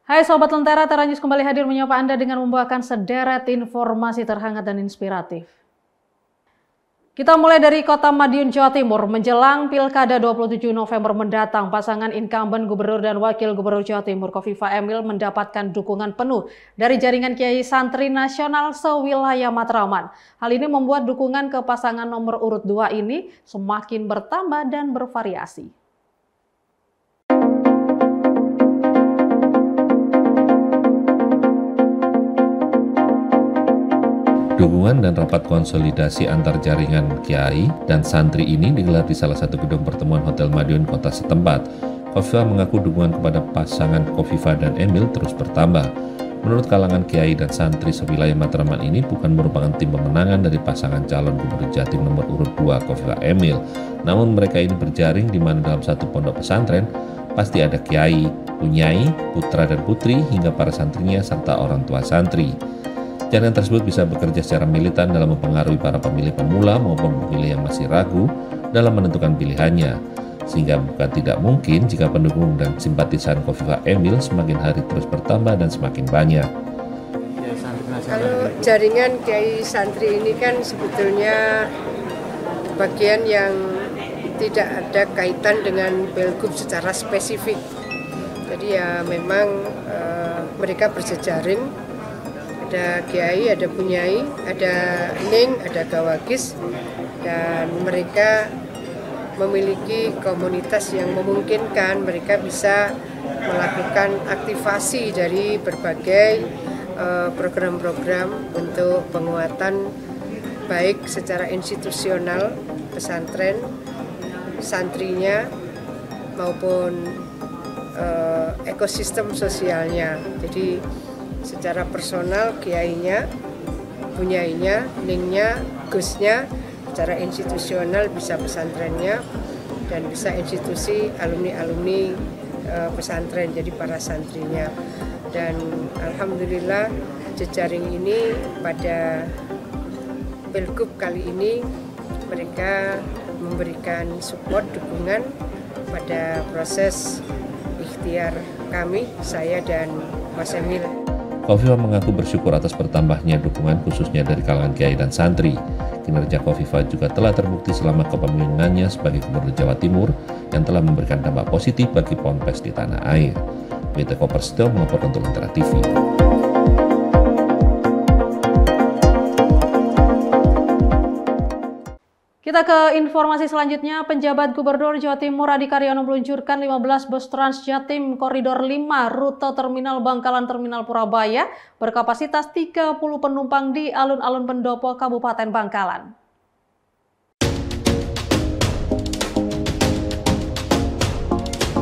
Hai Sobat Lentera, Tera News kembali hadir menyapa Anda dengan membawakan sederet informasi terhangat dan inspiratif. Kita mulai dari Kota Madiun, Jawa Timur. Menjelang Pilkada 27 November mendatang, pasangan incumbent Gubernur dan Wakil Gubernur Jawa Timur Khofifah Emil mendapatkan dukungan penuh dari jaringan Kiai Santri Nasional sewilayah Matraman. Hal ini membuat dukungan ke pasangan nomor urut 2 ini semakin bertambah dan bervariasi. Dukungan dan rapat konsolidasi antar jaringan kiai dan santri ini digelar di salah satu gedung pertemuan Hotel Madiun kota setempat. Khofifah mengaku dukungan kepada pasangan Khofifah dan Emil terus bertambah. Menurut kalangan kiai dan santri sewilayah Matraman ini bukan merupakan tim pemenangan dari pasangan calon Gubernur Jatim nomor urut 2 Khofifah Emil. Namun mereka ini berjaring di mana dalam satu pondok pesantren pasti ada kiai, kunyai, putra dan putri hingga para santrinya serta orang tua santri. Jaringan tersebut bisa bekerja secara militan dalam mempengaruhi para pemilih pemula maupun pemilih yang masih ragu dalam menentukan pilihannya. Sehingga bukan tidak mungkin jika pendukung dan simpatisan Khofifah Emil semakin hari terus bertambah dan semakin banyak. Kalau jaringan Kiai Santri ini kan sebetulnya bagian yang tidak ada kaitan dengan Pilgub secara spesifik. Jadi ya memang mereka berjejaring. Ada kiai, ada punyai, ada ning, ada gawagis, dan mereka memiliki komunitas yang memungkinkan mereka bisa melakukan aktivasi dari berbagai program-program untuk penguatan baik secara institusional pesantren, santrinya maupun ekosistem sosialnya. Jadi secara personal kiainya, punyainya, ningnya, gusnya, secara institusional bisa pesantrennya dan bisa institusi alumni-alumni pesantren, jadi para santrinya. Dan alhamdulillah jejaring ini pada Pilgub kali ini mereka memberikan support, dukungan pada proses ikhtiar kami, saya dan Mas Emil. Khofifah mengaku bersyukur atas bertambahnya dukungan khususnya dari kalangan kiai dan santri. Kinerja Khofifah juga telah terbukti selama kepemimpinannya sebagai Gubernur Jawa Timur yang telah memberikan dampak positif bagi Ponpes di tanah air. BT Kopersito melaporkan untuk Lentera TV. Kita ke informasi selanjutnya. Penjabat Gubernur Jawa Timur Adi Karyono meluncurkan 15 bus Trans Jatim Koridor 5 rute Terminal Bangkalan Terminal Purabaya berkapasitas 30 penumpang di alun-alun Pendopo, Kabupaten Bangkalan.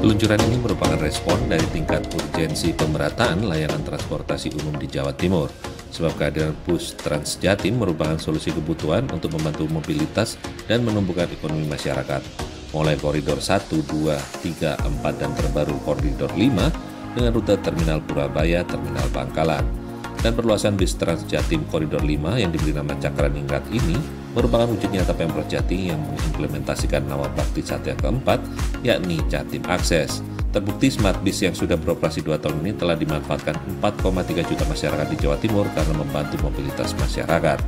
Peluncuran ini merupakan respon dari tingkat urgensi pemerataan layanan transportasi umum di Jawa Timur. Sebab kehadiran bus Trans Jatim merupakan solusi kebutuhan untuk membantu mobilitas dan menumbuhkan ekonomi masyarakat. Mulai koridor 1, 2, 3, 4, dan terbaru koridor 5 dengan rute Terminal Purabaya, Terminal Bangkalan. Dan perluasan bus Trans Jatim koridor 5 yang diberi nama Cakraningrat ini merupakan wujud nyata Pemprov Jatim yang mengimplementasikan Nawabakti Satya keempat, yakni Jatim Akses. Terbukti Smart Bis yang sudah beroperasi 2 tahun ini telah dimanfaatkan 4,3 juta masyarakat di Jawa Timur karena membantu mobilitas masyarakat.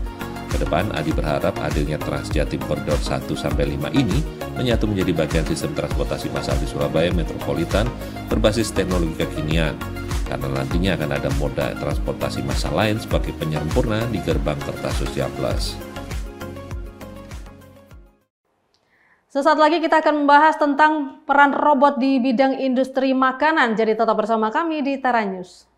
Kedepan, Adi berharap hadirnya Trans Jatim Koridor 1-5 ini menyatu menjadi bagian sistem transportasi massal di Surabaya Metropolitan berbasis teknologi kekinian. Karena nantinya akan ada moda transportasi massal lain sebagai penyempurna di gerbang Kertasosya Plus. Sesaat lagi kita akan membahas tentang peran robot di bidang industri makanan. Jadi tetap bersama kami di Tera News.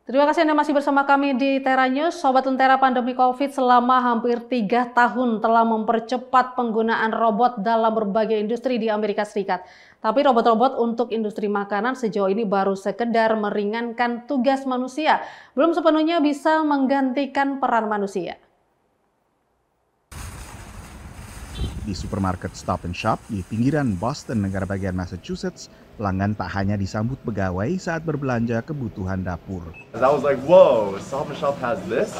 Terima kasih Anda masih bersama kami di Tera News. Sobat Lentera, pandemi COVID selama hampir 3 tahun telah mempercepat penggunaan robot dalam berbagai industri di Amerika Serikat. Tapi robot-robot untuk industri makanan sejauh ini baru sekedar meringankan tugas manusia, belum sepenuhnya bisa menggantikan peran manusia. Di supermarket Stop and Shop di pinggiran Boston, negara bagian Massachusetts, pelanggan tak hanya disambut pegawai saat berbelanja kebutuhan dapur. I was like, whoa, Stop and Shop has this?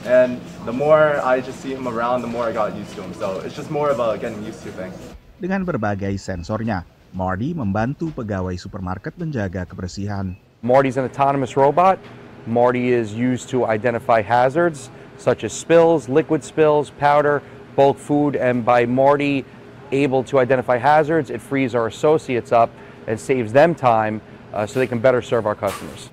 And the more I just see him around, the more I got used to him. So it's just more of a getting used to thing. Dengan berbagai sensornya, Marty membantu pegawai supermarket menjaga kebersihan. Marty's an autonomous robot. Marty is used to identify hazards such as spills, liquid spills, powder, bulk food, and by Marty able to identify hazards, it frees our associates up and saves them time so they can better serve our customers.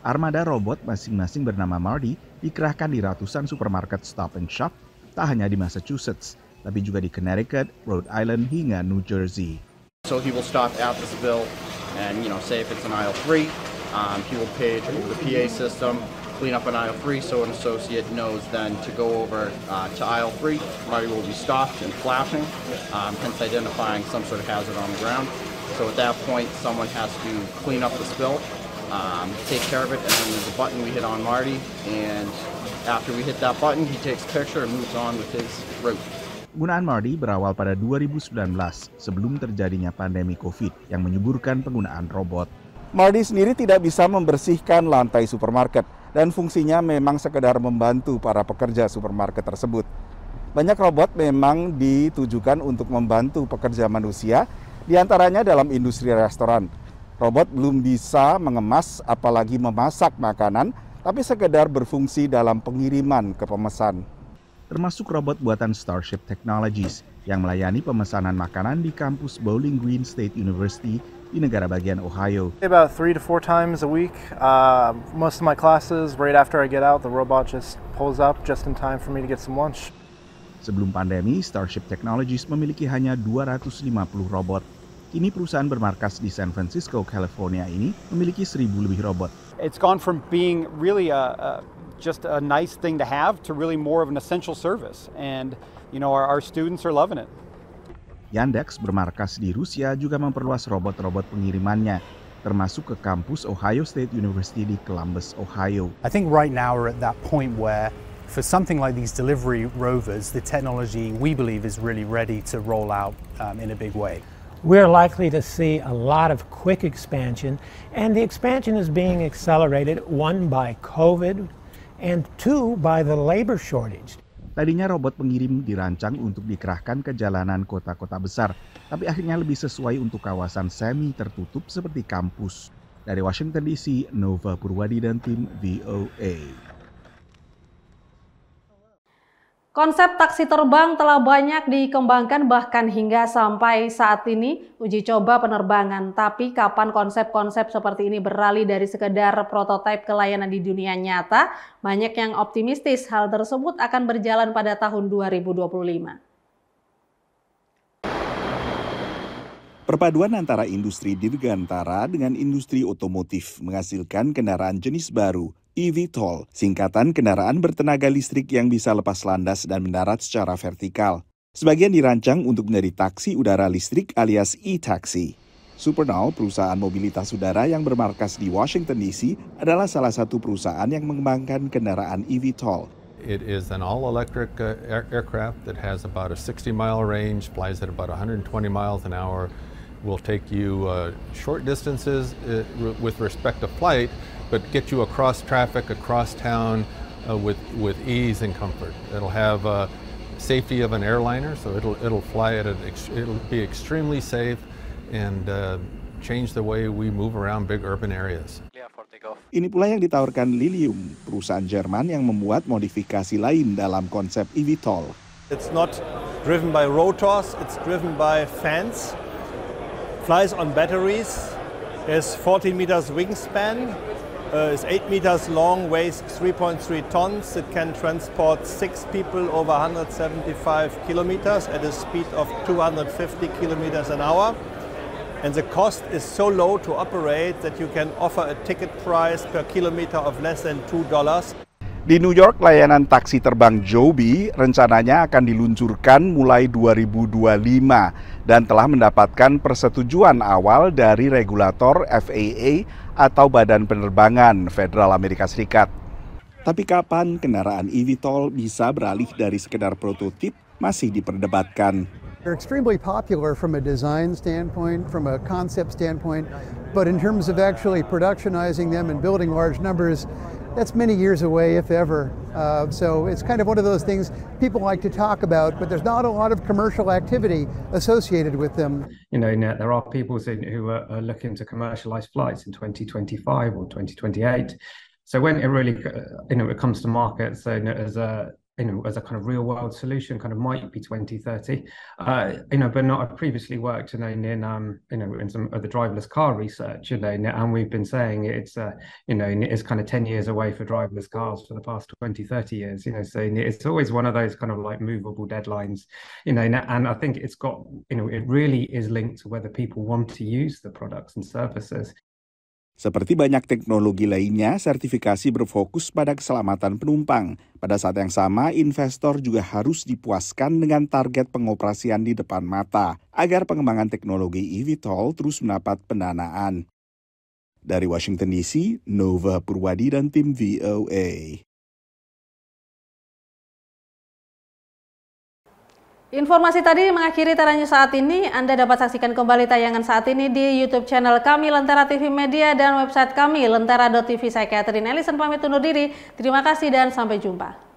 Armada robot masing-masing bernama Marty dikerahkan di ratusan supermarket Stop and Shop, tak hanya di Massachusetts, tapi juga di Connecticut, Rhode Island, hingga New Jersey. So he will stop at the spill and, say if it's an aisle 3, he will page over the PA system, clean up an aisle 3 so an associate knows then to go over to aisle 3. Marty will be stopped and flashing, hence identifying some sort of hazard on the ground. So at that point, someone has to clean up the spill, take care of it, and then there's a button we hit on Marty, and after we hit that button, he takes a picture and moves on with his route. Penggunaan Marty berawal pada 2019 sebelum terjadinya pandemi COVID yang menyuburkan penggunaan robot. Marty sendiri tidak bisa membersihkan lantai supermarket dan fungsinya memang sekedar membantu para pekerja supermarket tersebut. Banyak robot memang ditujukan untuk membantu pekerja manusia, diantaranya dalam industri restoran. Robot belum bisa mengemas apalagi memasak makanan, tapi sekedar berfungsi dalam pengiriman ke pemesan. Termasuk robot buatan Starship Technologies yang melayani pemesanan makanan di kampus Bowling Green State University di negara bagian Ohio. About 3 to 4 times a week. Most of my classes, right after I get out, the robot just pulls up just in time for me to get some lunch. Sebelum pandemi, Starship Technologies memiliki hanya 250 robot. Kini perusahaan bermarkas di San Francisco, California ini memiliki 1.000 lebih robot. It's gone from being really just a nice thing to have to really more of an essential service, and our students are loving it. Yandex bermarkas di Rusia juga memperluas robot-robot pengirimannya, termasuk ke kampus Ohio State University di Columbus, Ohio. I think right now we're at that point where for something like these delivery rovers, the technology we believe is really ready to roll out in a big way. We're likely to see a lot of quick expansion, and the expansion is being accelerated, 1 by COVID, and 2 by the labor shortage. Tadinya robot pengirim dirancang untuk dikerahkan ke jalanan kota-kota besar, tapi akhirnya lebih sesuai untuk kawasan semi tertutup seperti kampus. Dari Washington DC, Nova Purwadi dan tim VOA. Konsep taksi terbang telah banyak dikembangkan bahkan hingga sampai saat ini uji coba penerbangan. Tapi kapan konsep-konsep seperti ini beralih dari sekedar prototipe ke layanan di dunia nyata? Banyak yang optimistis hal tersebut akan berjalan pada tahun 2025. Perpaduan antara industri dirgantara dengan industri otomotif menghasilkan kendaraan jenis baru, eVTOL, singkatan kendaraan bertenaga listrik yang bisa lepas landas dan mendarat secara vertikal. Sebagian dirancang untuk menjadi taksi udara listrik alias e-taxi. Supernav, perusahaan mobilitas udara yang bermarkas di Washington DC, adalah salah satu perusahaan yang mengembangkan kendaraan eVTOL. It is an all-electric aircraft that has about a 60-mile range, flies at about 120 miles an hour, will take you short distances with respect to flight, but get you across traffic, across town with ease and comfort. It'll have safety of an airliner, so it'll fly it'll be extremely safe and change the way we move around big urban areas. Ini pula yang ditawarkan Lilium, perusahaan Jerman yang membuat modifikasi lain dalam konsep eVTOL. It's not driven by rotors, it's driven by fans. Flies on batteries. There's 40 meters wingspan. It's 8 meters long, weighs 3.3 tons. It can transport 6 people over 175 kilometers at a speed of 250 kilometers an hour. and the cost is so low to operate that you can offer a ticket price per kilometer of less than $2. Di New York, layanan taksi terbang Joby rencananya akan diluncurkan mulai 2025 dan telah mendapatkan persetujuan awal dari regulator FAA atau Badan Penerbangan Federal Amerika Serikat. Tapi kapan kendaraan eVTOL bisa beralih dari sekedar prototip masih diperdebatkan. They're extremely popular from a design standpoint, from a concept standpoint, but in terms of actually productionizing them and building large numbers, that's many years away, if ever. So it's kind of one of those things people like to talk about, but there's not a lot of commercial activity associated with them. You know, there are people who are looking to commercialize flights in 2025 or 2028. So when it really, it comes to market, so as a kind of real world solution, kind of might be 2030. But not. I've previously worked, in some of the driverless car research, and we've been saying it's kind of 10 years away for driverless cars for the past 20, 30 years. So it's always one of those kind of like movable deadlines. And I think it's got, it really is linked to whether people want to use the products and services. Seperti banyak teknologi lainnya, sertifikasi berfokus pada keselamatan penumpang. Pada saat yang sama, investor juga harus dipuaskan dengan target pengoperasian di depan mata, agar pengembangan teknologi eVTOL terus mendapat pendanaan. Dari Washington DC, Nova Purwadi dan tim VOA. Informasi tadi mengakhiri Tera News saat ini. Anda dapat saksikan kembali tayangan saat ini di YouTube channel kami Lentera TV Media dan website kami lentera.tv. Saya Catherine Ellison pamit undur diri. Terima kasih dan sampai jumpa.